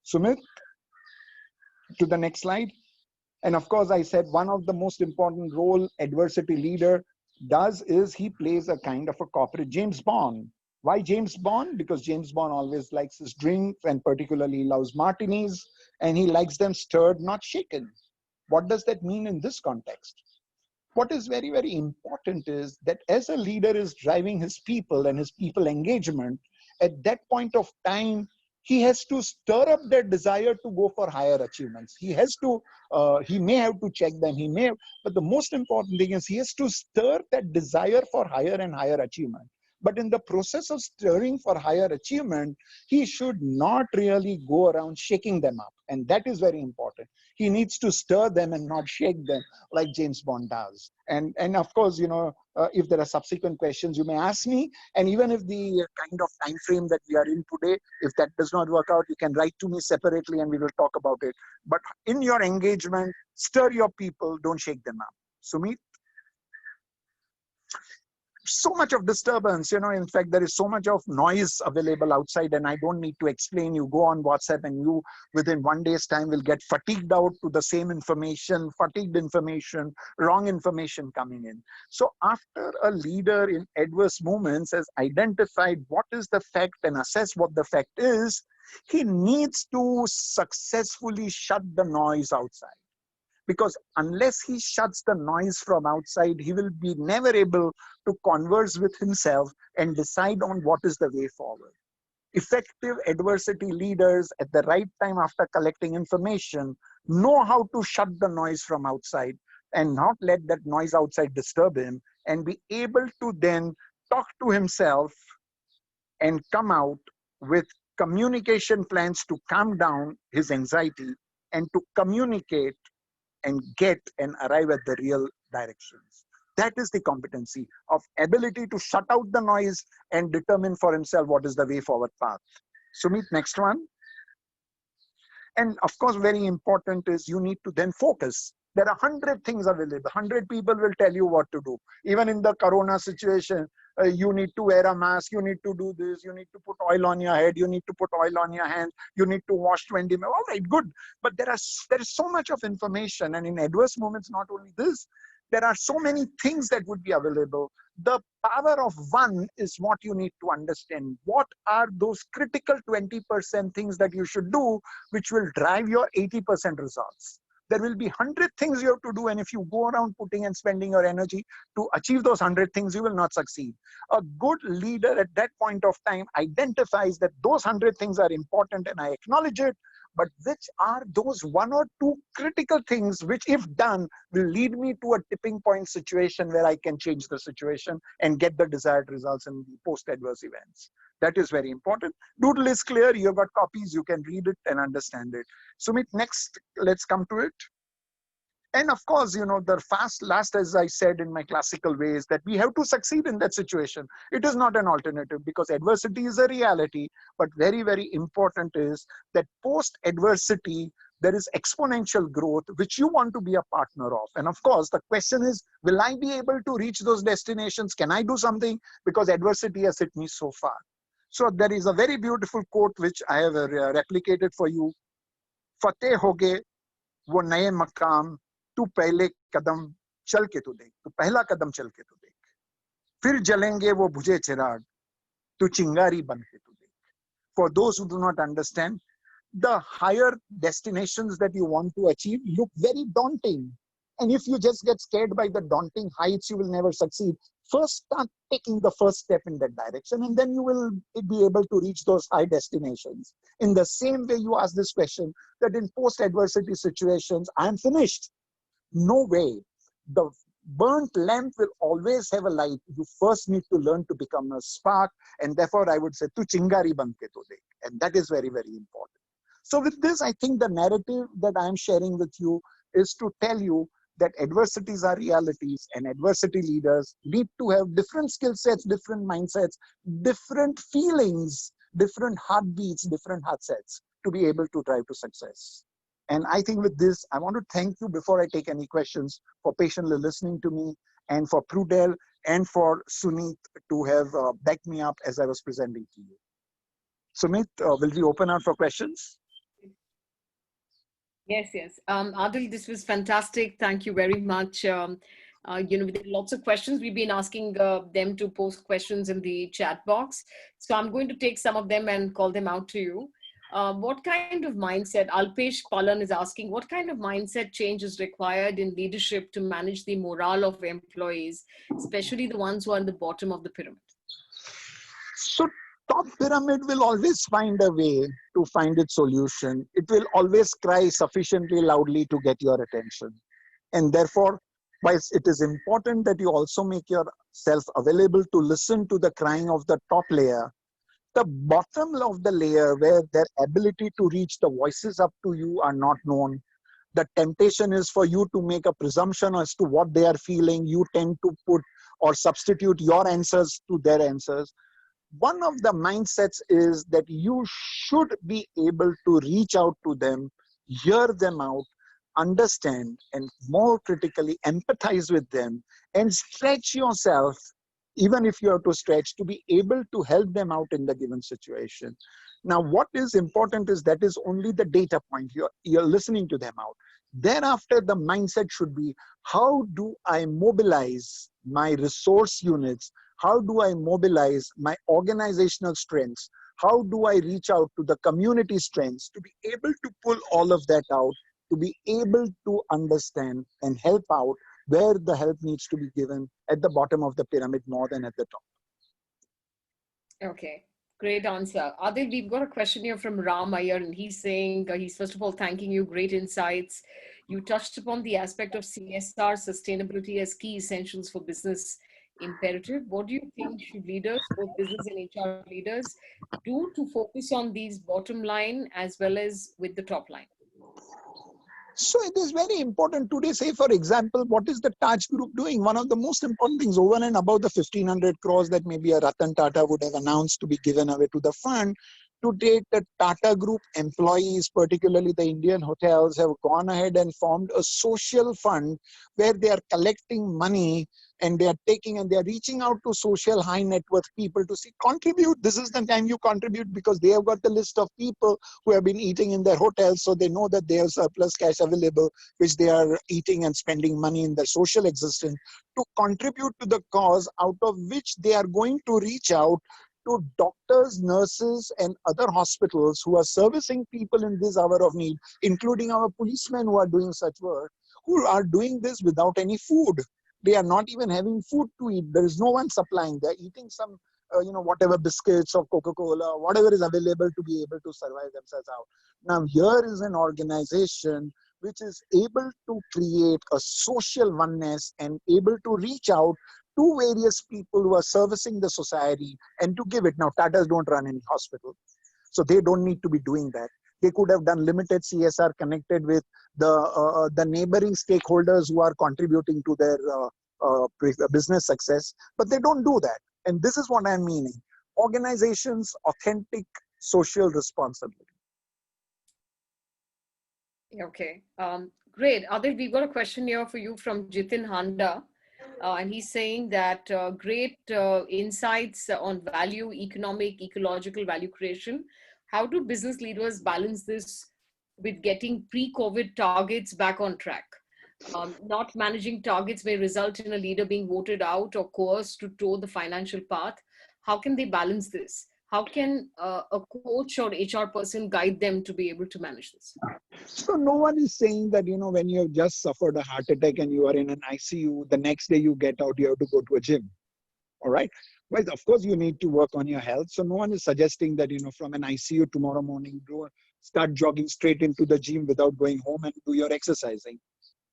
Sumit, to the next slide. And of course, I said one of the most important role adversity leader does is he plays a kind of a corporate James Bond. Why James Bond? Because James Bond always likes his drinks and particularly loves martinis, and he likes them stirred, not shaken. What does that mean in this context? What is very, very important is that as a leader is driving his people and his people engagement, at that point of time, he has to stir up their desire to go for higher achievements. He has to, he may have to check them, but the most important thing is he has to stir that desire for higher and higher achievement. But in the process of stirring for higher achievement, he should not really go around shaking them up. And that is very important. He needs to stir them and not shake them like James Bond does. And of course, if there are subsequent questions, you may ask me. And even if the kind of time frame that we are in today, if that does not work out, you can write to me separately and we will talk about it. But in your engagement, stir your people, don't shake them up. Sumit? So much of disturbance, in fact, there is so much of noise available outside, and I don't need to explain. You go on WhatsApp and you, within one day's time, will get fatigued out to the same information, fatigued information, wrong information coming in. So after a leader in adverse moments has identified what is the fact and assess what the fact is, he needs to successfully shut the noise outside. Because unless he shuts the noise from outside, he will be never able to converse with himself and decide on what is the way forward. Effective adversity leaders at the right time after collecting information know how to shut the noise from outside and not let that noise outside disturb him, and be able to then talk to himself and come out with communication plans to calm down his anxiety and to communicate and get and arrive at the real directions. That is the competency of ability to shut out the noise and determine for himself what is the way forward path. Sumit, next one. And of course, very important is you need to then focus. There are 100 things available. 100 people will tell you what to do. Even in the corona situation, you need to wear a mask, you need to do this, you need to put oil on your head, you need to put oil on your hands, you need to wash 20 minutes. All right, good. But there is so much of information. And in adverse moments, not only this, there are so many things that would be available. The power of one is what you need to understand. What are those critical 20% things that you should do, which will drive your 80% results? There will be 100 things you have to do, and if you go around putting and spending your energy to achieve those 100 things, you will not succeed. A good leader at that point of time identifies that those 100 things are important, and I acknowledge it, but which are those one or two critical things which, if done, will lead me to a tipping point situation where I can change the situation and get the desired results in the post-adverse events. That is very important. Doodle is clear. You've got copies. You can read it and understand it. Sumit, next, let's come to it. And of course, the last, as I said in my classical ways, that we have to succeed in that situation. It is not an alternative, because adversity is a reality. But very, very important is that post adversity, there is exponential growth, which you want to be a partner of. And of course, the question is, will I be able to reach those destinations? Can I do something? Because adversity has hit me so far. So there is a very beautiful quote which I have replicated for you. फतेह होगे वो नए मकाम, तू पहले कदम चल के तो देख, तू पहला कदम चल के तो देख, फिर जलेंगे वो बुझे चिराग, तू चिंगारी बन के तो देख. For those who do not understand, the higher destinations that you want to achieve look very daunting. And if you just get scared by the daunting heights, you will never succeed. First, start taking the first step in that direction, and then you will be able to reach those high destinations. In the same way, you ask this question, that in post-adversity situations, I am finished. No way. The burnt lamp will always have a light. You first need to learn to become a spark, and therefore I would say, tu chingari ban ke to dekh. And that is very, very important. So with this, I think the narrative that I'm sharing with you is to tell you that adversities are realities, and adversity leaders need to have different skill sets, different mindsets, different feelings, different heartbeats, different heart sets to be able to drive to success. And I think with this, I want to thank you, before I take any questions, for patiently listening to me, and for Prudel and for Sunit to have backed me up as I was presenting to you. Sumit, will we open out for questions? Yes, yes. Adil, this was fantastic. Thank you very much. There are lots of questions. We've been asking them to post questions in the chat box. So I'm going to take some of them and call them out to you. What kind of mindset, Alpesh Palan is asking, what kind of mindset change is required in leadership to manage the morale of employees, especially the ones who are at the bottom of the pyramid? So top pyramid will always find a way to find its solution. It will always cry sufficiently loudly to get your attention. And therefore, whilst it is important that you also make yourself available to listen to the crying of the top layer, the bottom of the layer, where their ability to reach the voices up to you are not known, the temptation is for you to make a presumption as to what they are feeling. You tend to put or substitute your answers to their answers. One of the mindsets is that you should be able to reach out to them, hear them out, understand, and more critically empathize with them, and stretch yourself, even if you have to stretch, to be able to help them out in the given situation. Now, what is important is that is only the data point. You're listening to them out. Thereafter, the mindset should be, how do I mobilize my resource units? How do I mobilize my organizational strengths? How do I reach out to the community strengths to be able to pull all of that out, to be able to understand and help out where the help needs to be given at the bottom of the pyramid more than at the top? Okay, great answer. Adil, we've got a question here from Ram Iyer, and he's saying, he's first of all thanking you, great insights. You touched upon the aspect of CSR sustainability as key essentials for business imperative. What do you think should leaders, both business and HR leaders, do to focus on these bottom line as well as with the top line? So it is very important today. Say, for example, what is the Taj Group doing? One of the most important things, over and above the 1,500 crores that maybe a Ratan Tata would have announced to be given away to the fund, to date, the Tata Group employees, particularly the Indian hotels, have gone ahead and formed a social fund where they are collecting money, and they are taking and they are reaching out to social high net worth people to see, contribute. This is the time you contribute, because they have got the list of people who have been eating in their hotels, so they know that they have surplus cash available, which they are eating and spending money in their social existence to contribute to the cause, out of which they are going to reach out to doctors, nurses, and other hospitals who are servicing people in this hour of need, including our policemen who are doing such work, who are doing this without any food. They are not even having food to eat. There is no one supplying. They're eating some, whatever biscuits or Coca-Cola, whatever is available to be able to survive themselves out. Now, here is an organization which is able to create a social oneness and able to reach out to various people who are servicing the society and to give it. Now, Tatas don't run any hospital, so they don't need to be doing that. They could have done limited CSR connected with the neighboring stakeholders who are contributing to their business success, but they don't do that. And this is what I'm meaning. Organizations' authentic social responsibility. Okay, great. Adil, we've got a question here for you from Jitin Handa. And he's saying that great insights on value, economic, ecological value creation. How do business leaders balance this with getting pre-COVID targets back on track? Not managing targets may result in a leader being voted out or coerced to toe the financial path. How can they balance this? How can a coach or HR person guide them to be able to manage this? So no one is saying that, when you have just suffered a heart attack and you are in an ICU, the next day you get out, you have to go to a gym. All right. Well, of course, you need to work on your health. So no one is suggesting that, from an ICU tomorrow morning, start jogging straight into the gym without going home and do your exercising.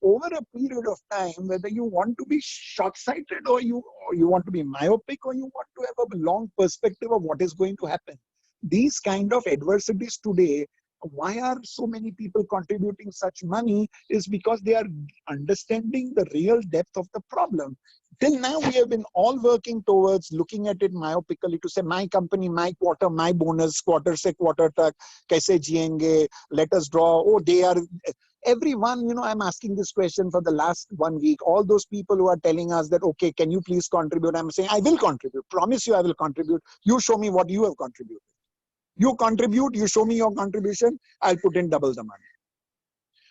Over a period of time, whether you want to be short-sighted or you want to be myopic or you want to have a long perspective of what is going to happen. These kind of adversities today, why are so many people contributing such money is because they are understanding the real depth of the problem. Till now, we have been all working towards looking at it myopically to say, my company, my quarter, my bonus, quarter se quarter tak, kaise jiyenge, let us draw, oh, they are... Everyone, I'm asking this question for the last 1 week. All those people who are telling us that, okay, can you please contribute? I'm saying, I will contribute. Promise you I will contribute. You show me what you have contributed. You contribute, you show me your contribution, I'll put in double the money.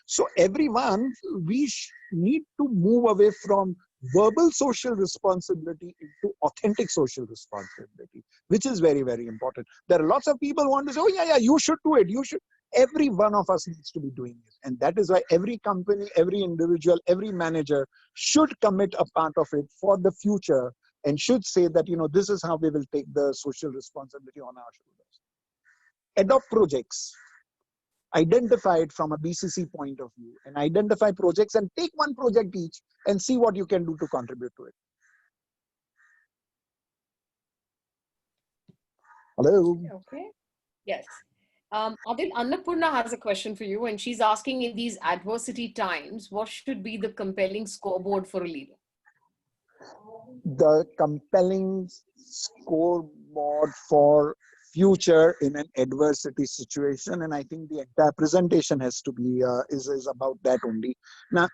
So everyone, we need to move away from verbal social responsibility into authentic social responsibility, which is very, very important. There are lots of people who want to say, oh, yeah, you should do it. You should. Every one of us needs to be doing it. And that is why every company, every individual, every manager should commit a part of it for the future and should say that, this is how we will take the social responsibility on our shoulders. Adopt projects. Identify it from a BCC point of view and identify projects and take one project each and see what you can do to contribute to it. Hello? Okay. Yes. Adil, Annapurna has a question for you, and she's asking, in these adversity times, what should be the compelling scoreboard for a leader? The compelling scoreboard for future in an adversity situation, and I think the entire presentation has to be is about that only. Now,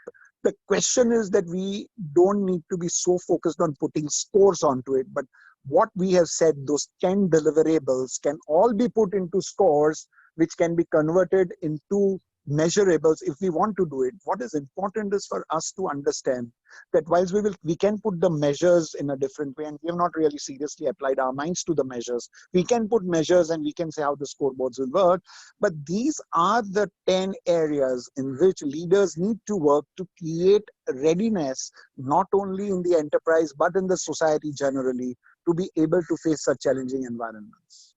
the question is that we don't need to be so focused on putting scores onto it, but what we have said, those 10 deliverables can all be put into scores, which can be converted into measurables if we want to do it. What is important is for us to understand that whilst we can put the measures in a different way, and we have not really seriously applied our minds to the measures. We can put measures and we can say how the scoreboards will work, but these are the 10 areas in which leaders need to work to create readiness, not only in the enterprise, but in the society generally, to be able to face such challenging environments.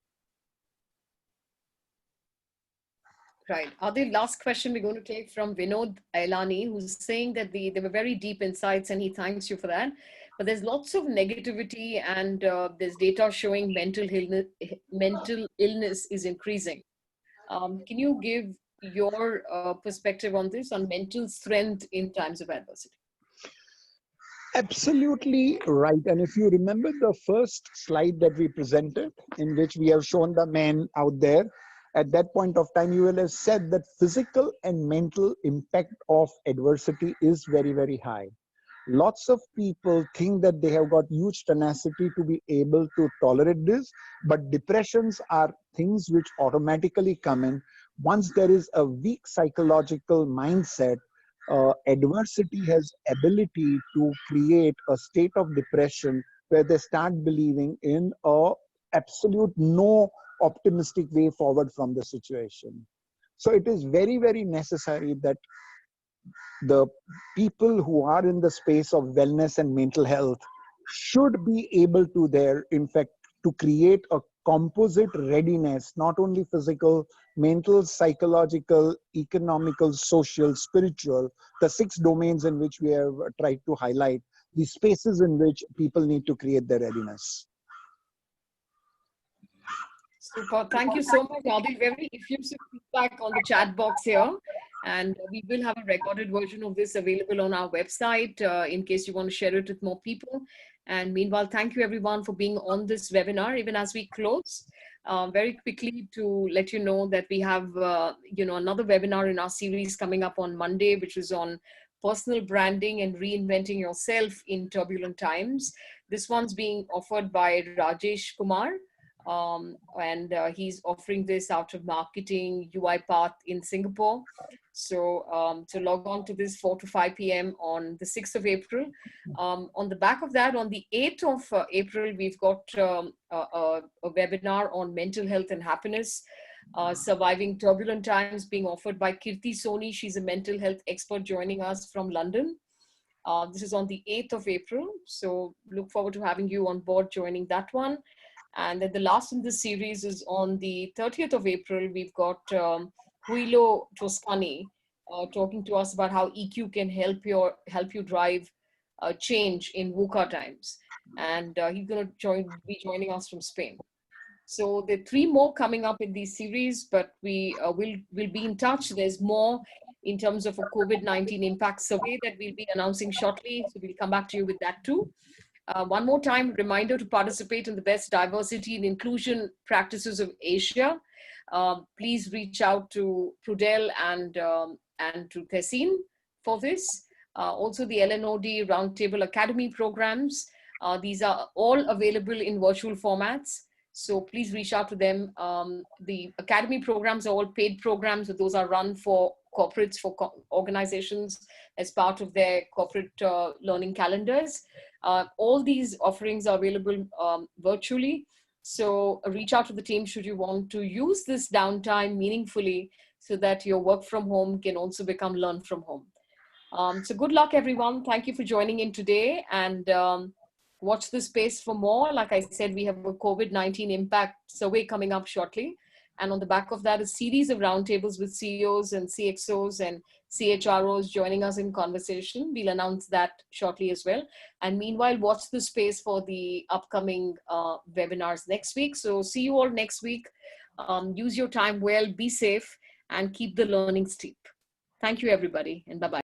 Right. Adil, last question we're going to take from Vinod Ailani, who's saying that they were very deep insights and he thanks you for that. But there's lots of negativity and there's data showing mental illness is increasing. Can you give your perspective on this, on mental strength in times of adversity? Absolutely right. And if you remember the first slide that we presented, in which we have shown the man out there, at that point of time, you will have said that physical and mental impact of adversity is very, very high. Lots of people think that they have got huge tenacity to be able to tolerate this, but depressions are things which automatically come in. Once there is a weak psychological mindset, adversity has ability to create a state of depression where they start believing in a absolute no optimistic way forward from the situation. So it is very, very necessary that the people who are in the space of wellness and mental health should be able to in fact, to create a composite readiness, not only physical, mental, psychological, economical, social, spiritual, the 6 domains in which we have tried to highlight, the spaces in which people need to create their readiness. Super. Thank you so much, Adil. Very effusive feedback on the chat box here. And we will have a recorded version of this available on our website in case you want to share it with more people. And meanwhile, thank you everyone for being on this webinar. Even as we close, very quickly to let you know that we have, another webinar in our series coming up on Monday, which is on personal branding and reinventing yourself in turbulent times. This one's being offered by Rajesh Kumar. And he's offering this out of Marketing UiPath in Singapore. So log on to this 4 to 5 p.m. on the 6th of April. On the back of that, on the 8th of April, we've got a webinar on mental health and happiness, surviving turbulent times, being offered by Kirti Soni. She's a mental health expert joining us from London. This is on the 8th of April. So look forward to having you on board joining that one. And then the last in this series is on the 30th of April. We've got Huilo Toscani talking to us about how EQ can help you drive change in VUCA times. And he's going to be joining us from Spain. So there are 3 more coming up in these series, but we will be in touch. There's more in terms of a COVID-19 impact survey that we'll be announcing shortly. So we'll come back to you with that too. One more time, reminder to participate in the best diversity and inclusion practices of Asia. Please reach out to Prudel and to Tessin for this. Also the LNOD Roundtable Academy programs. These are all available in virtual formats. So please reach out to them. The Academy programs are all paid programs, but those are run for corporates, for organizations as part of their corporate learning calendars. All these offerings are available virtually. So reach out to the team should you want to use this downtime meaningfully so that your work from home can also become learn from home. So good luck, everyone. Thank you for joining in today, and watch this space for more. Like I said, we have a COVID-19 impact survey coming up shortly. And on the back of that, a series of roundtables with CEOs and CXOs and CHROs joining us in conversation. We'll announce that shortly as well. And meanwhile, watch the space for the upcoming webinars next week. So see you all next week. Use your time well, be safe, and keep the learning steep. Thank you, everybody, and bye-bye.